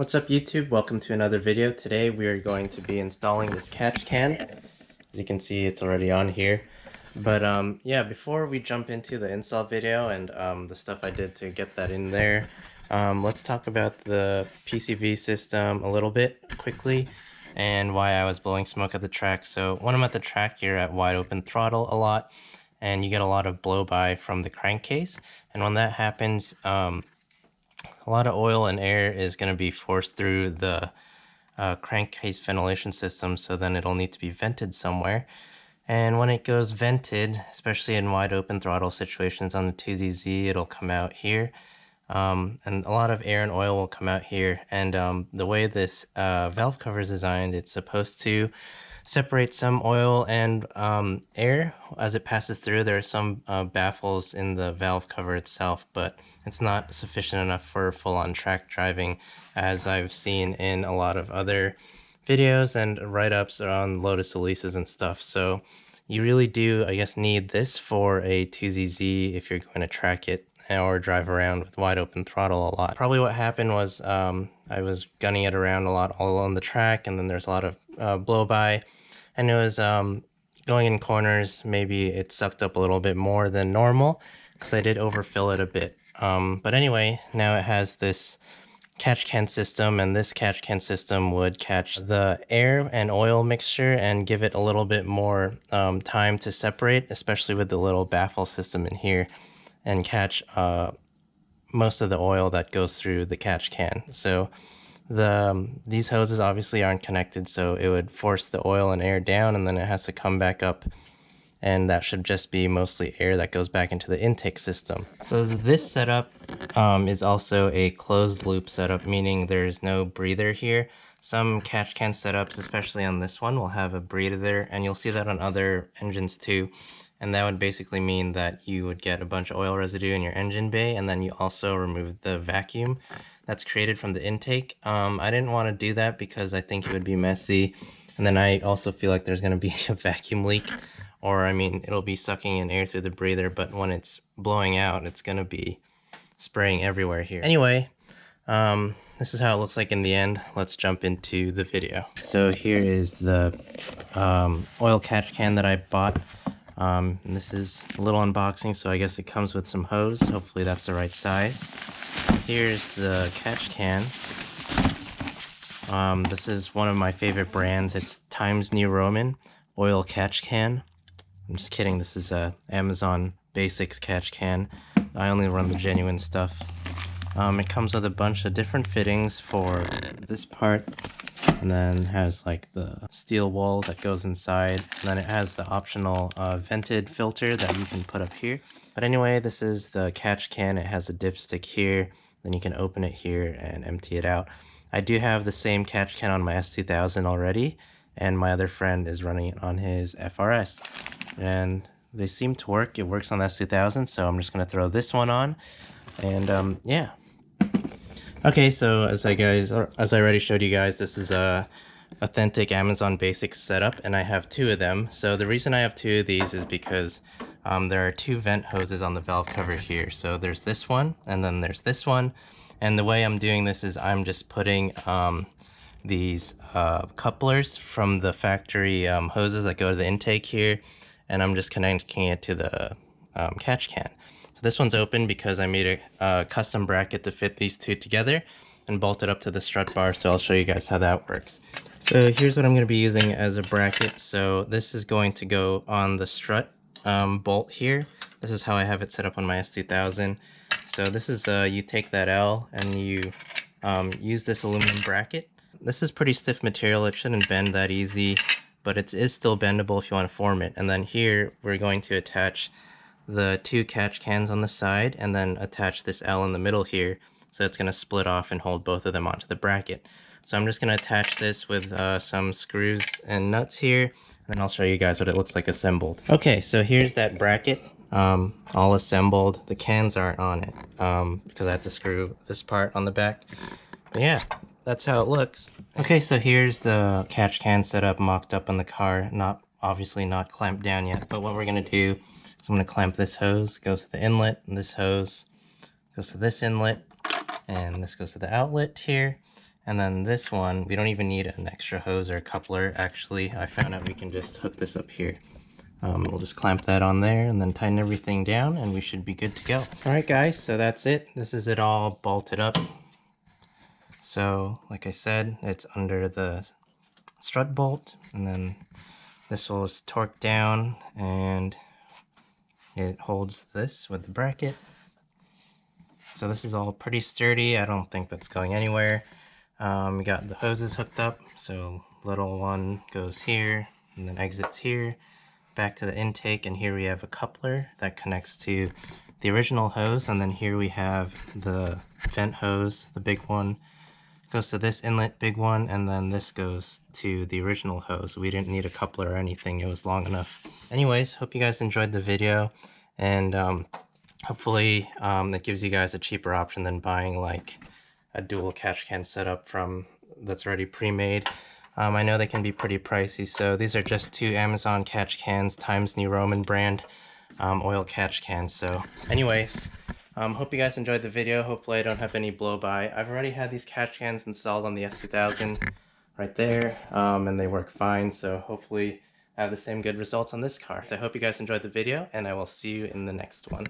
What's up YouTube? Welcome to another video. Today we are going to be installing this catch can. As you can see, it's already on here. But yeah, before we jump into the install video and the stuff I did to get that in there, let's talk about the PCV system a little bit quickly and why I was blowing smoke at the track. So when I'm at the track, you're at wide open throttle a lot and you get a lot of blow by from the crankcase. And when that happens, a lot of oil and air is going to be forced through the crankcase ventilation system, so then it'll need to be vented somewhere. And when it goes vented, especially in wide open throttle situations on the 2ZZ, it'll come out here. And a lot of air and oil will come out here. And the way this valve cover is designed, it's supposed to separate some oil and air as it passes through. There are some baffles in the valve cover itself, but it's not sufficient enough for full-on track driving, as I've seen in a lot of other videos and write-ups on Lotus Elises and stuff. So you really do, I guess, need this for a 2ZZ if you're going to track it or drive around with wide open throttle a lot. Probably what happened was I was gunning it around a lot all along the track, and then there's a lot of blow by, and it was going in corners. Maybe it sucked up a little bit more than normal because I did overfill it a bit. But anyway, now it has this catch can system, and this catch can system would catch the air and oil mixture and give it a little bit more time to separate, especially with the little baffle system in here, and catch most of the oil that goes through the catch can. So these hoses obviously aren't connected, so it would force the oil and air down, and then it has to come back up, and that should just be mostly air that goes back into the intake system. So this setup is also a closed loop setup, meaning there's no breather here. Some catch can setups, especially on this one, will have a breather, and you'll see that on other engines too. And that would basically mean that you would get a bunch of oil residue in your engine bay, and then you also remove the vacuum that's created from the intake. I didn't want to do that because I think it would be messy, and then I also feel like there's going to be a vacuum leak, or I mean, it'll be sucking in air through the breather, but when it's blowing out, it's going to be spraying everywhere here. Anyway, this is how it looks like in the end. Let's jump into the video. So here is the oil catch can that I bought. And this is a little unboxing, so I guess it comes with some hose. Hopefully that's the right size. Here's the catch can. This is one of my favorite brands. It's Times New Roman oil catch can. I'm just kidding, this is a Amazon Basics catch can. I only run the genuine stuff. It comes with a bunch of different fittings for this part, and then has like the steel wool that goes inside, and then it has the optional vented filter that you can put up here. But anyway, this is the catch can. It has a dipstick here, then you can open it here and empty it out. I do have the same catch can on my S2000 already, and my other friend is running it on his FRS, and they seem to work. It works on the S2000, so I'm just going to throw this one on, and yeah. Okay, so as I already showed you guys, this is a authentic Amazon Basics setup, and I have two of them. So the reason I have two of these is because there are two vent hoses on the valve cover here. So there's this one, and then there's this one. And the way I'm doing this is I'm just putting these couplers from the factory hoses that go to the intake here, and I'm just connecting it to the catch can. So this one's open because I made a custom bracket to fit these two together and bolt it up to the strut bar, so I'll show you guys how that works. So here's what I'm going to be using as a bracket. So this is going to go on the strut bolt here. This is how I have it set up on my S2000. So this is, you take that L and you use this aluminum bracket. This is pretty stiff material, it shouldn't bend that easy, but it is still bendable if you want to form it. And then here we're going to attach the two catch cans on the side, and then attach this L in the middle here, so it's going to split off and hold both of them onto the bracket. So I'm just going to attach this with some screws and nuts here, and then I'll show you guys what it looks like assembled. Okay, so here's that bracket all assembled. The cans aren't on it because I have to screw this part on the back. But yeah, that's how it looks. Okay, so here's the catch can set up, mocked up on the car. Obviously not clamped down yet, but what we're going to do, so I'm going to clamp this hose, goes to the inlet, and this hose goes to this inlet, and this goes to the outlet here. And then this one, we don't even need an extra hose or a coupler. Actually, I found out we can just hook this up here. We'll just clamp that on there and then tighten everything down and we should be good to go. Alright guys, so that's it. This is it all bolted up. So, like I said, it's under the strut bolt, and then this was torqued down and it holds this with the bracket. So this is all pretty sturdy. I don't think that's going anywhere. We got the hoses hooked up, so little one goes here and then exits here back to the intake, and here we have a coupler that connects to the original hose, and then here we have the vent hose, the big one goes to this inlet, big one, and then this goes to the original hose. We didn't need a coupler or anything, it was long enough. Anyways, hope you guys enjoyed the video, and hopefully that gives you guys a cheaper option than buying like a dual catch can setup from that's already pre-made. I know they can be pretty pricey, so these are just 2 Amazon catch cans times New Roman brand oil catch cans. So anyways, hope you guys enjoyed the video. Hopefully I don't have any blow by. I've already had these catch cans installed on the S2000 right there, and they work fine, so hopefully I have the same good results on this car. So I hope you guys enjoyed the video, and I will see you in the next one.